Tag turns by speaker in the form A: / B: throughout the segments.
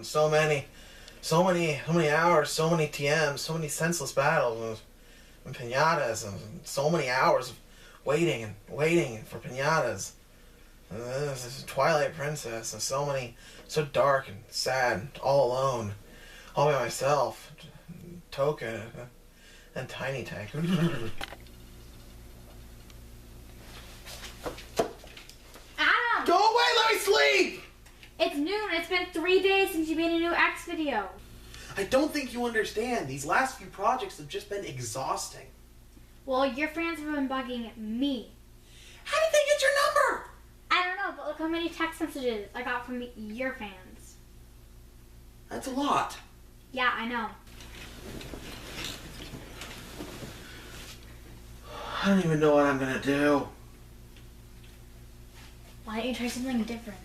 A: and so many hours, so many TMs, so many senseless battles, and pinatas, and so many hours of waiting for pinatas. And then there's this Twilight Princess, and so dark and sad, and all alone, all by myself, Toka, and Tiny Tank.
B: Adam!
A: Go away, let me sleep!
B: It's noon. It's been 3 days since you made a new X video.
A: I don't think you understand. These last few projects have just been exhausting.
B: Well, your fans have been bugging me.
A: How did they get your number?
B: I don't know, but look how many text messages I got from your fans.
A: That's a lot.
B: Yeah, I know.
A: I don't even know what I'm gonna do.
B: Why don't you try something different?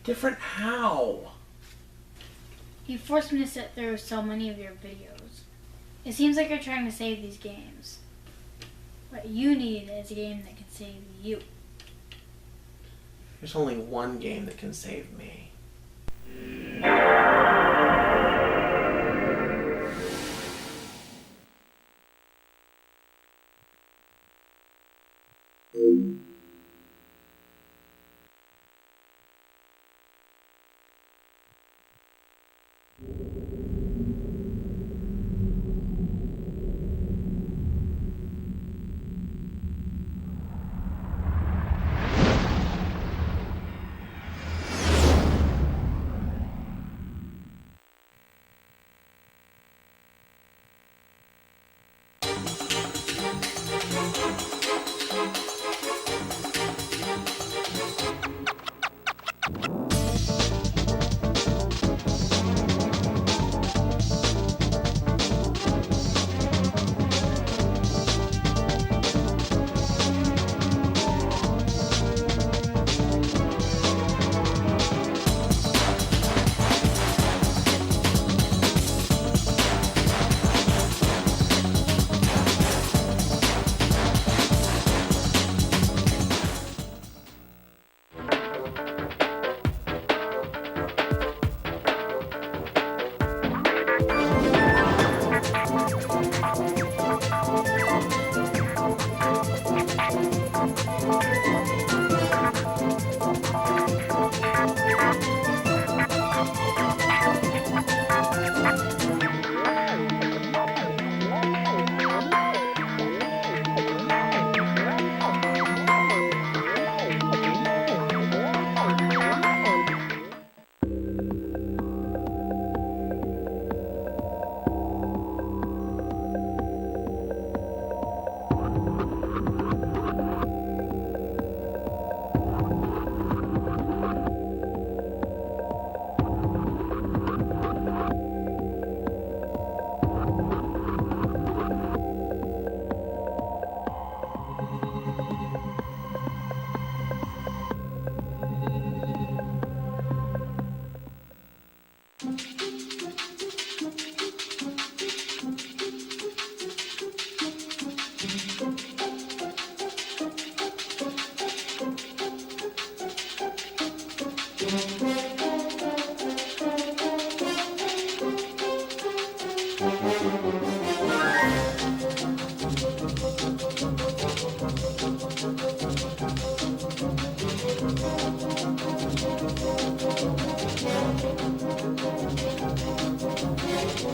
A: Different how?
B: You forced me to sit through so many of your videos. It seems like you're trying to save these games. What you need is a game that can save you.
A: There's only one game that can save me.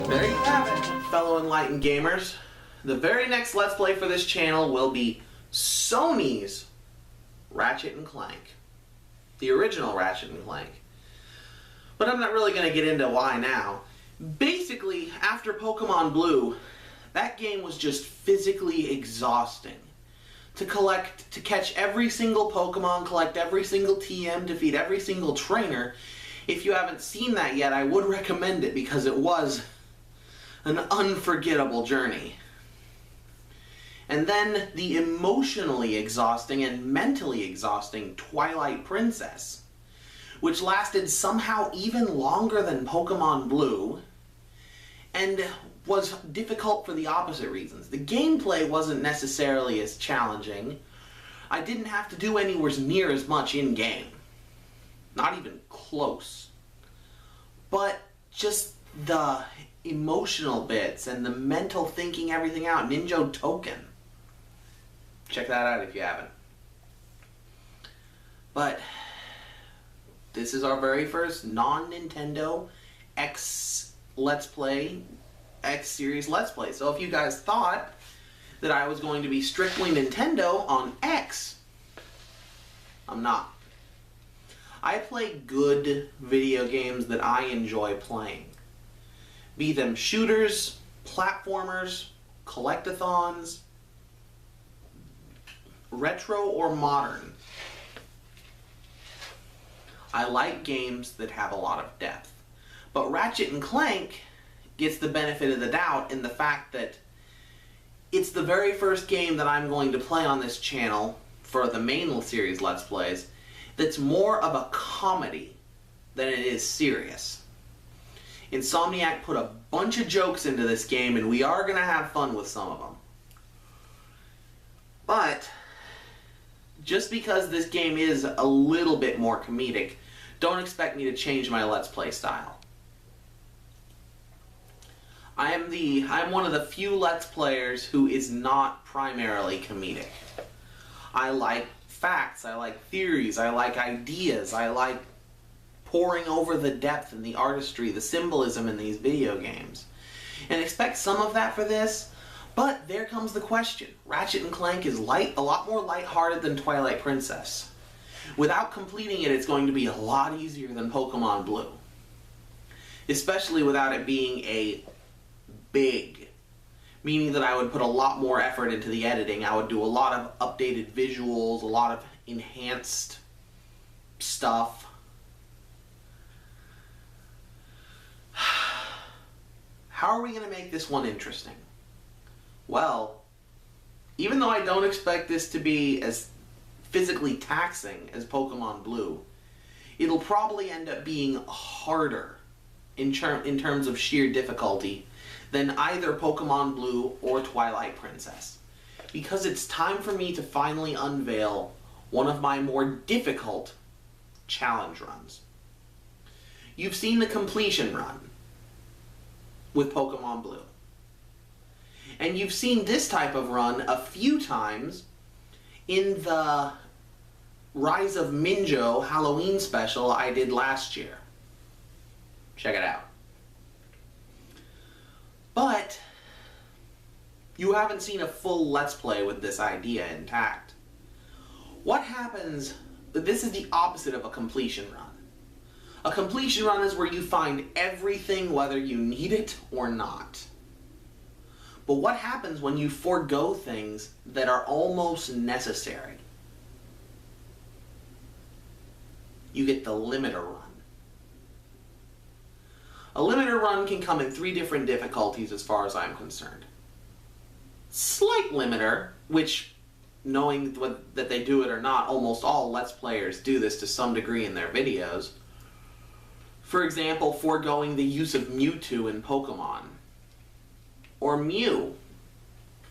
A: There you have it, fellow enlightened gamers. The very next Let's Play for this channel will be Sony's Ratchet and Clank. The original Ratchet and Clank. But I'm not really going to get into why now. Basically, after Pokemon Blue, that game was just physically exhausting. To catch every single Pokemon, collect every single TM, defeat every single trainer. If you haven't seen that yet, I would recommend it because it was an unforgettable journey. And then the emotionally exhausting and mentally exhausting Twilight Princess, which lasted somehow even longer than Pokemon Blue, and was difficult for the opposite reasons. The gameplay wasn't necessarily as challenging. I didn't have to do anywhere near as much in-game. Not even close. But just the emotional bits and the mental thinking everything out. Ninjo Token. Check that out if you haven't. But this is our very first non-Nintendo X Let's Play, X Series Let's Play. So if you guys thought that I was going to be strictly Nintendo on X, I'm not. I play good video games that I enjoy playing. Be them shooters, platformers, collectathons, retro or modern. I like games that have a lot of depth. But Ratchet and Clank gets the benefit of the doubt in the fact that it's the very first game that I'm going to play on this channel for the main series Let's Plays that's more of a comedy than it is serious. Insomniac put a bunch of jokes into this game, and we are going to have fun with some of them. But just because this game is a little bit more comedic, don't expect me to change my Let's Play style. I'm one of the few Let's Players who is not primarily comedic. I like facts, I like theories, I like ideas, I like poring over the depth and the artistry, the symbolism in these video games. And expect some of that for this, but there comes the question. Ratchet and Clank is a lot more lighthearted than Twilight Princess. Without completing it, it's going to be a lot easier than Pokemon Blue. Especially without it being a big, meaning that I would put a lot more effort into the editing. I would do a lot of updated visuals, a lot of enhanced stuff. How are we going to make this one interesting? Well, even though I don't expect this to be as physically taxing as Pokemon Blue, it'll probably end up being harder in terms of sheer difficulty than either Pokemon Blue or Twilight Princess. Because it's time for me to finally unveil one of my more difficult challenge runs. You've seen the completion run with Pokemon Blue. And you've seen this type of run a few times in the Rise of Ninjo Halloween special I did last year. Check it out. But you haven't seen a full Let's Play with this idea intact. What happens, this is the opposite of a completion run. A completion run is where you find everything whether you need it or not. But what happens when you forego things that are almost necessary? You get the limiter run. A limiter run can come in 3 different difficulties as far as I'm concerned. Slight limiter, which, knowing that they do it or not, almost all Let's Players do this to some degree in their videos. For example, foregoing the use of Mewtwo in Pokemon. Or Mew,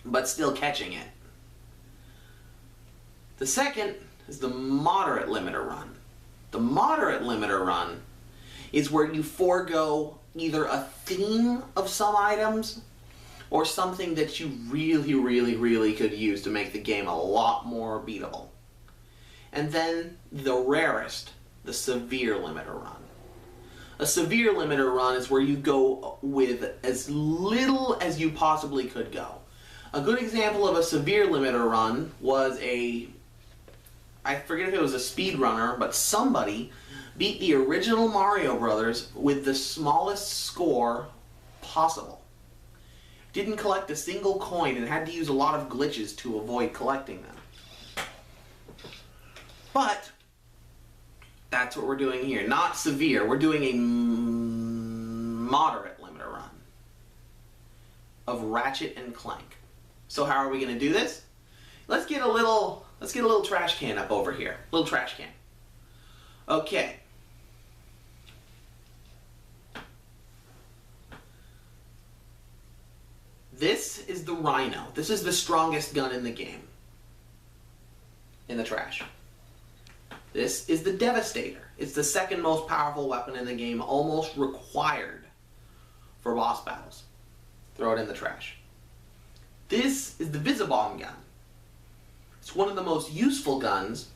A: but still catching it. The second is the moderate limiter run. The moderate limiter run is where you forego either a theme of some items or something that you really could use to make the game a lot more beatable. And then the rarest, the severe limiter run. A severe limiter run is where you go with as little as you possibly could go. A good example of a severe limiter run was I forget if it was a speedrunner, but somebody beat the original Mario Brothers with the smallest score possible. Didn't collect a single coin and had to use a lot of glitches to avoid collecting them. But that's what we're doing here. Not severe. We're doing a moderate limiter run of Ratchet and Clank. So how are we going to do this? Let's get a little trash can up over here. Little trash can. Okay. This is the Rhino. This is the strongest gun in the game. In the trash. This is the Devastator. It's the second most powerful weapon in the game, almost required for boss battles. Throw it in the trash. This is the Visibomb gun. It's one of the most useful guns,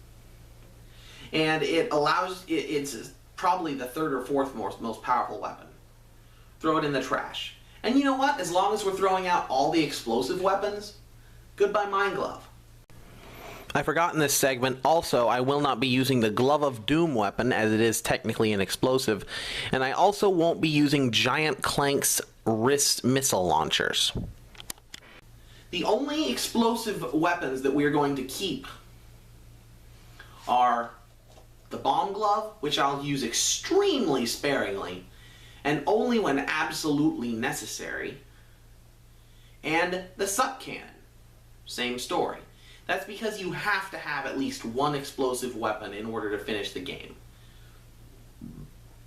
A: and it's probably the third or fourth most powerful weapon. Throw it in the trash. And you know what? As long as we're throwing out all the explosive weapons, goodbye Mine Glove. I forgot in this segment, also, I will not be using the Glove of Doom weapon, as it is technically an explosive, and I also won't be using Giant Clank's wrist missile launchers. The only explosive weapons that we are going to keep are the Bomb Glove, which I'll use extremely sparingly, and only when absolutely necessary, and the Suck Cannon. Same story. That's because you have to have at least one explosive weapon in order to finish the game.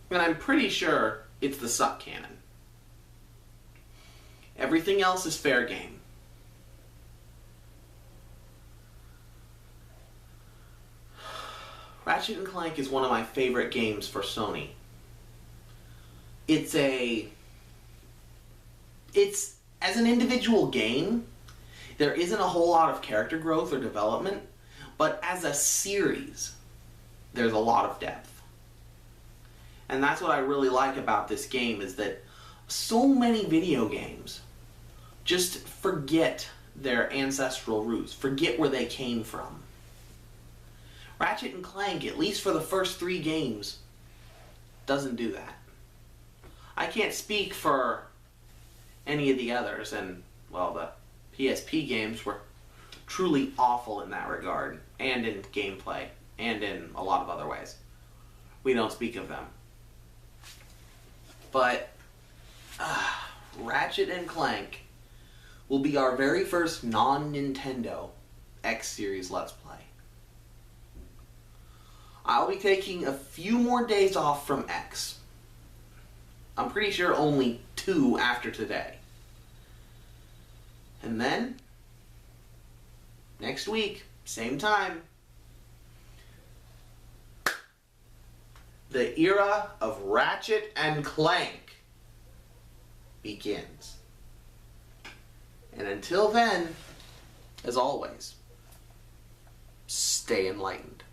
A: And I'm pretty sure it's the Suck Cannon. Everything else is fair game. Ratchet and Clank is one of my favorite games for Sony. It's as an individual game, there isn't a whole lot of character growth or development, but as a series, there's a lot of depth. And that's what I really like about this game, is that so many video games just forget their ancestral roots, forget where they came from. Ratchet and Clank, at least for the first 3 games, doesn't do that. I can't speak for any of the others, and, well, the PSP games were truly awful in that regard, and in gameplay, and in a lot of other ways. We don't speak of them. But Ratchet and Clank will be our very first non-Nintendo X-Series Let's Play. I'll be taking a few more days off from X. I'm pretty sure only 2 after today. And then, next week, same time, the era of Ratchet and Clank begins. And until then, as always, stay enlightened.